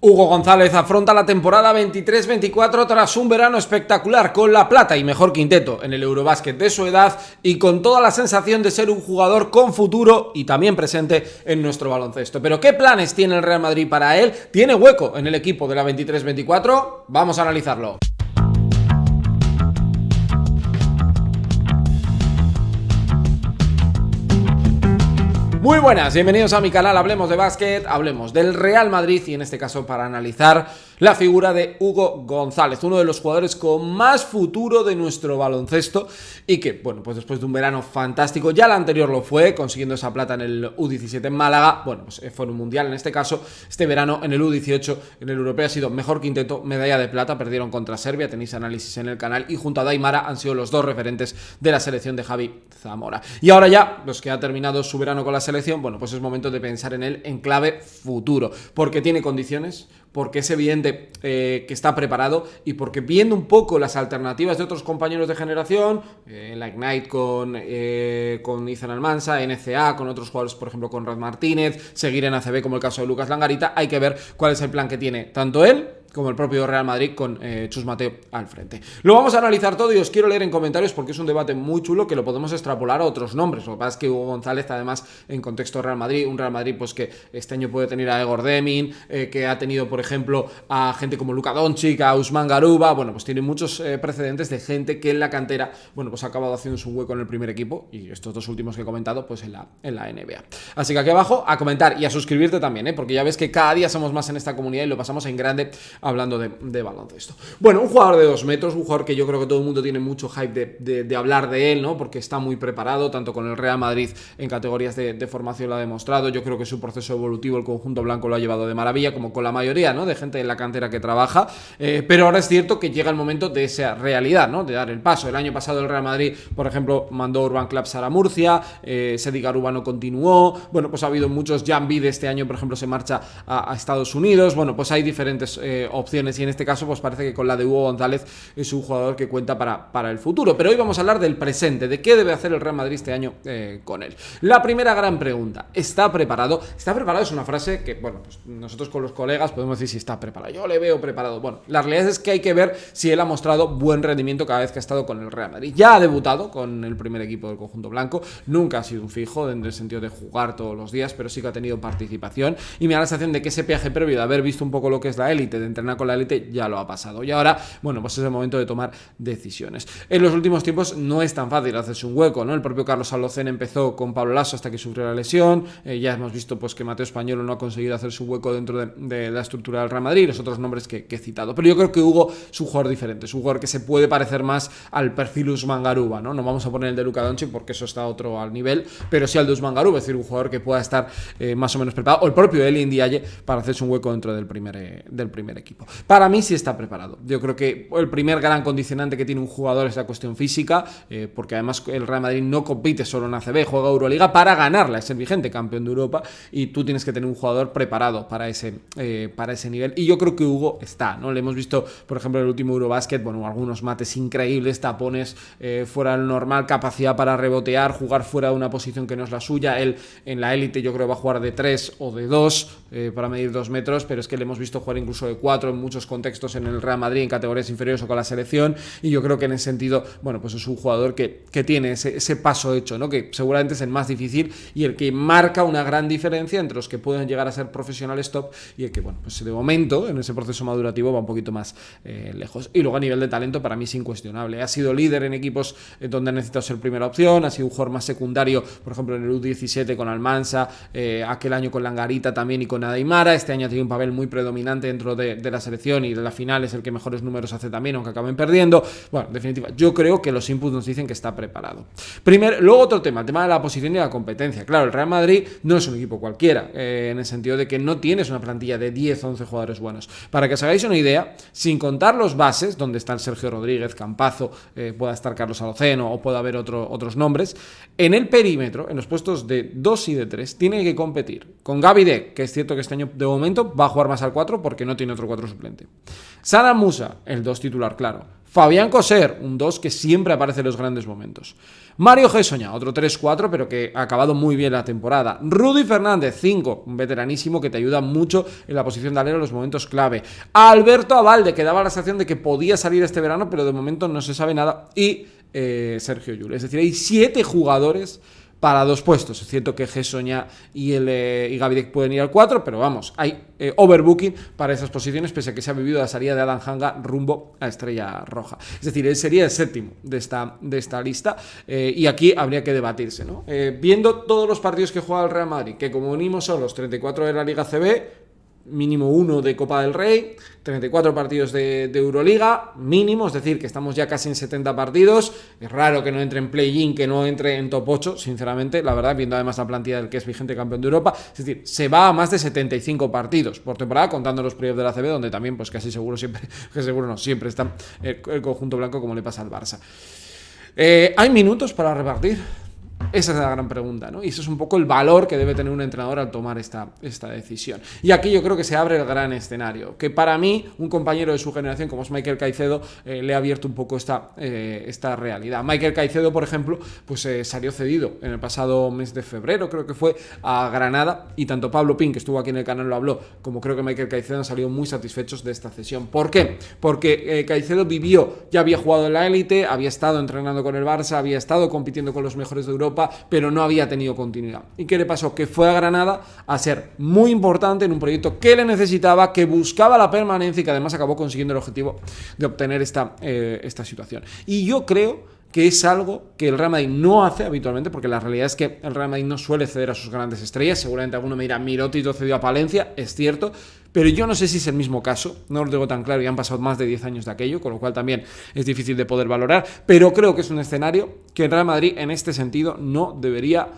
Hugo González afronta la temporada 23-24 tras un verano espectacular con la plata y mejor quinteto en el Eurobásquet de su edad y con toda la sensación de ser un jugador con futuro y también presente en nuestro baloncesto. ¿Pero qué planes tiene el Real Madrid para él? ¿Tiene hueco en el equipo de la 23-24? Vamos a analizarlo. Muy buenas, bienvenidos a mi canal, hablemos de básquet, hablemos del Real Madrid y en este caso para analizar la figura de Hugo González, uno de los jugadores con más futuro de nuestro baloncesto y que, bueno, pues después de un verano fantástico, ya el anterior lo fue, consiguiendo esa plata en el U17 en Málaga, bueno, pues fue en un mundial en este caso, este verano en el U18, en el europeo ha sido mejor quinteto, medalla de plata, perdieron contra Serbia, tenéis análisis en el canal y junto a Daimara han sido los dos referentes de la selección de Javi Zamora. Y ahora ya, los que ha terminado su verano con la selección, bueno, pues es momento de pensar en él en clave futuro, porque tiene condiciones, porque es evidente que está preparado y porque viendo un poco las alternativas de otros compañeros de generación, la Ignite con Izan Almansa, NCA, con otros jugadores, por ejemplo con Rod Martínez, seguir en ACB como el caso de Lucas Langarita, hay que ver cuál es el plan que tiene tanto él como el propio Real Madrid con Chus Mateo al frente. Lo vamos a analizar todo y os quiero leer en comentarios porque es un debate muy chulo que lo podemos extrapolar a otros nombres. Lo que pasa es que Hugo González, además, en contexto Real Madrid, un Real Madrid pues que este año puede tener a Egor Demin, que ha tenido, por ejemplo, a gente como Luka Doncic, a Usman Garuba, bueno, pues tiene muchos precedentes de gente que en la cantera, bueno, pues ha acabado haciéndose un hueco en el primer equipo y estos dos últimos que he comentado, pues en la NBA. Así que aquí abajo a comentar y a suscribirte también, porque ya ves que cada día somos más en esta comunidad y lo pasamos en grande hablando de baloncesto. Bueno, un jugador de 2 metros, un jugador que yo creo que todo el mundo tiene mucho hype de hablar de él, ¿no? Porque está muy preparado, tanto con el Real Madrid en categorías de formación lo ha demostrado. Yo creo que su proceso evolutivo, el conjunto blanco lo ha llevado de maravilla, como con la mayoría, ¿no? De gente en la cantera que trabaja, pero ahora es cierto que llega el momento de esa realidad, ¿no? De dar el paso. El año pasado el Real Madrid, por ejemplo, mandó Urban Klapsar a Murcia, Sedi Garuba no continuó, bueno, pues ha habido muchos. Jan Bid este año, por ejemplo, se marcha a Estados Unidos, bueno, pues hay diferentes opciones y en este caso pues parece que con la de Hugo González es un jugador que cuenta para el futuro. Pero hoy vamos a hablar del presente, de qué debe hacer el Real Madrid este año con él. La primera gran pregunta, ¿está preparado? ¿Está preparado? Es una frase que, bueno, pues nosotros con los colegas podemos decir si está preparado. Yo le veo preparado. Bueno, la realidad es que hay que ver si él ha mostrado buen rendimiento cada vez que ha estado con el Real Madrid. Ya ha debutado con el primer equipo del conjunto blanco, nunca ha sido un fijo en el sentido de jugar todos los días, pero sí que ha tenido participación y me da la sensación de que ese viaje previo de haber visto un poco lo que es la élite, de entrenar con la élite, ya lo ha pasado. Y ahora, bueno, pues es el momento de tomar decisiones. En los últimos tiempos no es tan fácil hacerse un hueco, ¿no? El propio Carlos Alocén empezó con Pablo Lasso hasta que sufrió la lesión. Ya hemos visto pues que Mateo Españolo no ha conseguido hacerse un hueco dentro de la estructura del Real Madrid, los otros nombres que he citado. Pero yo creo que Hugo es un jugador diferente, es un jugador que se puede parecer más al perfil Usman Garuba, ¿no? No vamos a poner el de Luka Doncic porque eso está otro al nivel, pero sí al de Usman Garuba, es decir, un jugador que pueda estar más o menos preparado, o el propio Eli Ndiaye para hacerse un hueco dentro del primer equipo. Para mí sí está preparado. Yo creo que el primer gran condicionante que tiene un jugador es la cuestión física, porque además el Real Madrid no compite solo en ACB, juega Euroliga para ganarla, es el vigente campeón de Europa y tú tienes que tener un jugador preparado para ese nivel y yo creo que Hugo está, ¿no? Le hemos visto, por ejemplo, en el último Eurobásquet, bueno, algunos mates increíbles, tapones fuera del normal, capacidad para rebotear, jugar fuera de una posición que no es la suya. Él en la élite yo creo va a jugar de 3 o de 2 para medir 2 metros, pero es que le hemos visto jugar incluso de 4 en muchos contextos en el Real Madrid en categorías inferiores o con la selección y yo creo que en ese sentido, bueno, pues es un jugador que tiene ese paso hecho, ¿no? Que seguramente es el más difícil y el que marca una gran diferencia entre los que pueden llegar a ser profesionales top y el que, bueno, pues de momento en ese proceso madurativo va un poquito más lejos. Y luego a nivel de talento para mí es incuestionable. Ha sido líder en equipos donde ha necesitado ser primera opción, ha sido un jugador más secundario, por ejemplo en el U17 con Almansa, aquel año con Langarita también y con Daimara. Este año ha tenido un papel muy predominante dentro de la selección y de la final es el que mejores números hace también, aunque acaben perdiendo. Bueno, en definitiva, yo creo que los inputs nos dicen que está preparado. Luego otro tema, el tema de la posición y la competencia. Claro, el Real Madrid no es un equipo cualquiera, en el sentido de que no tienes una plantilla de 10 o 11 jugadores buenos. Para que os hagáis una idea, sin contar los bases, donde están Sergio Rodríguez, Campazo, pueda estar Carlos Aloceno o pueda haber otros nombres, en el perímetro, en los puestos de 2 y de 3, tiene que competir con Gaby Deck, que es cierto que este año de momento va a jugar más al 4 porque no tiene otro 4 suplente. Sana Musa, el 2 titular, claro. Fabián Coser, un 2 que siempre aparece en los grandes momentos. Mario Gessoña, otro 3-4, pero que ha acabado muy bien la temporada. Rudy Fernández, 5, un veteranísimo que te ayuda mucho en la posición de alero en los momentos clave. Alberto Abalde, que daba la sensación de que podía salir este verano, pero de momento no se sabe nada. Y Sergio Llull. Es decir, hay 7 jugadores para 2 puestos. Es cierto que Gessoña y Gavidec pueden ir al 4, pero vamos, hay overbooking para esas posiciones, pese a que se ha vivido la salida de Adam Hanga rumbo a Estrella Roja. Es decir, él sería el 7º de esta lista, y aquí habría que debatirse, ¿no? Viendo todos los partidos que juega el Real Madrid, que como unimos son los 34 de la Liga CB, mínimo 1 de Copa del Rey, 34 partidos de Euroliga, mínimo, es decir, que estamos ya casi en 70 partidos. Es raro que no entre en play-in, que no entre en top 8, sinceramente, la verdad, viendo además la plantilla del que es vigente campeón de Europa. Es decir, se va a más de 75 partidos por temporada, contando los playoffs de la CB, donde también, pues casi seguro siempre, que seguro no, siempre está el conjunto blanco, como le pasa al Barça. ¿Hay minutos para repartir? Esa es la gran pregunta, ¿no? Y eso es un poco el valor que debe tener un entrenador al tomar esta decisión. Y aquí yo creo que se abre el gran escenario, que para mí, un compañero de su generación como es Michael Caicedo, le ha abierto un poco esta realidad. Michael Caicedo, por ejemplo, pues salió cedido en el pasado mes de febrero, creo que fue, a Granada, y tanto Pablo Pin, que estuvo aquí en el canal, lo habló, como creo que Michael Caicedo han salido muy satisfechos de esta cesión. ¿Por qué? Porque Caicedo ya había jugado en la élite, había estado entrenando con el Barça, había estado compitiendo con los mejores de Europa, pero no había tenido continuidad. ¿Y qué le pasó? Que fue a Granada a ser muy importante en un proyecto que le necesitaba, que buscaba la permanencia y que además acabó consiguiendo el objetivo de obtener esta situación. Y yo creo que es algo que el Real Madrid no hace habitualmente, porque la realidad es que el Real Madrid no suele ceder a sus grandes estrellas. Seguramente alguno me dirá, Mirotic lo cedió a Palencia, es cierto, pero yo no sé si es el mismo caso, no lo tengo tan claro, ya han pasado más de 10 años de aquello, con lo cual también es difícil de poder valorar, pero creo que es un escenario que el Real Madrid en este sentido no debería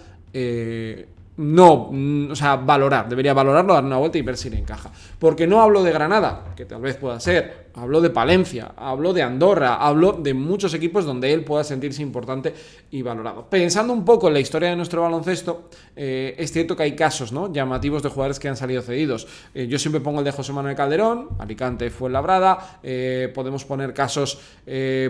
valorar, debería valorarlo, dar una vuelta y ver si le encaja. Porque no hablo de Granada, que tal vez pueda ser, hablo de Palencia, hablo de Andorra, hablo de muchos equipos donde él pueda sentirse importante y valorado. Pensando un poco en la historia de nuestro baloncesto, es cierto que hay casos, ¿no?, llamativos de jugadores que han salido cedidos. Yo siempre pongo el de José Manuel Calderón, Alicante, Fuenlabrada. Podemos poner casos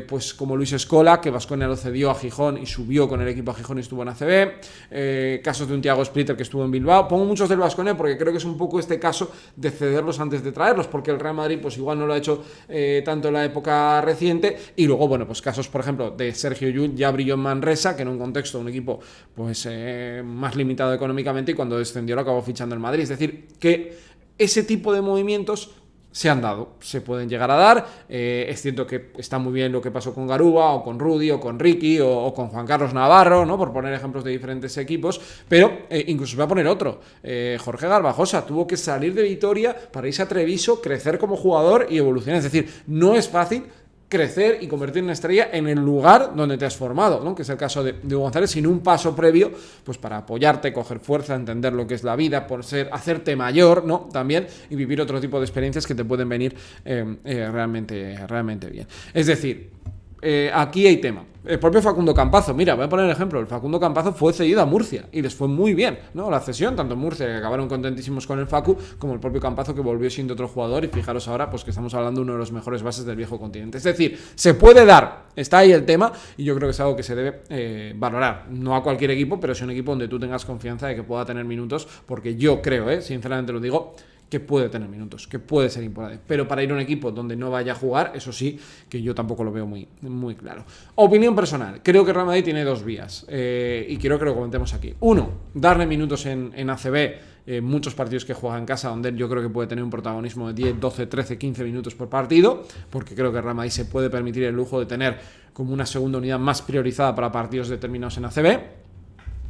pues como Luis Escola, que Baskonia lo cedió a Gijón y subió con el equipo a Gijón y estuvo en ACB. Casos de un Thiago Splitter que estuvo en Bilbao. Pongo muchos del Baskonia porque creo que es un poco este caso de cederlos antes de traerlos, porque el Real Madrid pues igual no lo ha hecho tanto en la época reciente. Y luego, bueno, pues casos, por ejemplo, de Sergio Llull, ya brilló en Manresa, que en un contexto de un equipo pues más limitado económicamente, y cuando descendió lo acabó fichando el Madrid. Es decir, que ese tipo de movimientos se han dado, se pueden llegar a dar. Es cierto que está muy bien lo que pasó con Garuba, o con Rudy, o con Ricky, o con Juan Carlos Navarro, ¿no?, por poner ejemplos de diferentes equipos, pero incluso voy a poner otro. Jorge Garbajosa tuvo que salir de Vitoria para irse a Treviso, crecer como jugador y evolucionar. Es decir, no es fácil crecer y convertir en estrella en el lugar donde te has formado, ¿no?, que es el caso de González, sin un paso previo pues para apoyarte, coger fuerza, entender lo que es la vida, hacerte mayor, ¿no?, también, y vivir otro tipo de experiencias que te pueden venir realmente bien. Es decir, aquí hay tema. El propio Facundo Campazo, mira, voy a poner el ejemplo. El Facundo Campazo fue cedido a Murcia y les fue muy bien, ¿no?, la cesión, tanto en Murcia, que acabaron contentísimos con el Facu, como el propio Campazo, que volvió siendo otro jugador. Y fijaros ahora, pues que estamos hablando de uno de los mejores bases del viejo continente. Es decir, se puede dar, está ahí el tema, y yo creo que es algo que se debe valorar. No a cualquier equipo, pero sí un equipo donde tú tengas confianza de que pueda tener minutos, porque yo creo, sinceramente lo digo, que puede tener minutos, que puede ser importante. Pero para ir a un equipo donde no vaya a jugar, eso sí, que yo tampoco lo veo muy claro. Opinión personal. Creo que Real Madrid tiene 2 vías, y quiero que lo comentemos aquí. 1, darle minutos en ACB, muchos partidos que juega en casa, donde yo creo que puede tener un protagonismo de 10, 12, 13, 15 minutos por partido, porque creo que Real Madrid se puede permitir el lujo de tener como una segunda unidad más priorizada para partidos determinados en ACB,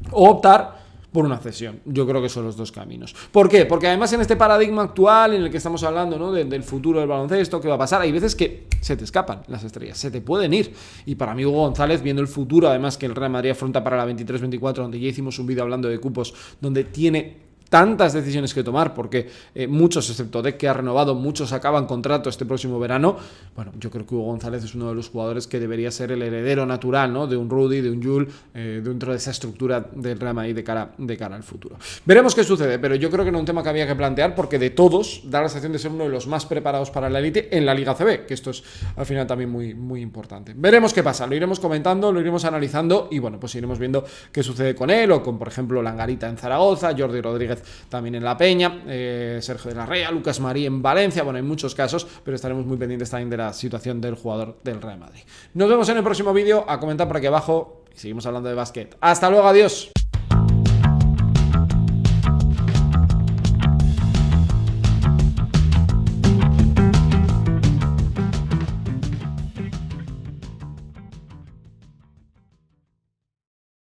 o optar por una cesión. Yo creo que son los 2 caminos. ¿Por qué? Porque además en este paradigma actual en el que estamos hablando, ¿no?, del futuro del baloncesto, ¿qué va a pasar? Hay veces que se te escapan las estrellas, se te pueden ir. Y para mí Hugo González, viendo el futuro, además que el Real Madrid afronta para la 23-24, donde ya hicimos un vídeo hablando de cupos, donde tiene tantas decisiones que tomar, porque muchos, excepto Dec, que ha renovado, muchos acaban contrato este próximo verano. Bueno, yo creo que Hugo González es uno de los jugadores que debería ser el heredero natural, ¿no? De un Rudy, de un Jul, dentro de esa estructura del Real Madrid de cara al futuro. Veremos qué sucede, pero yo creo que era un tema que había que plantear, porque de todos da la sensación de ser uno de los más preparados para la élite en la Liga CB, que esto es al final también muy, muy importante. Veremos qué pasa, lo iremos comentando, lo iremos analizando y bueno, pues iremos viendo qué sucede con él o con, por ejemplo, Langarita en Zaragoza, Jordi Rodríguez también en La Peña, Sergio de la Rea, Lucas Marí en Valencia. Bueno, hay muchos casos, pero estaremos muy pendientes también de la situación del jugador del Real Madrid. Nos vemos en el próximo vídeo, a comentar por aquí abajo y seguimos hablando de básquet. Hasta luego, adiós.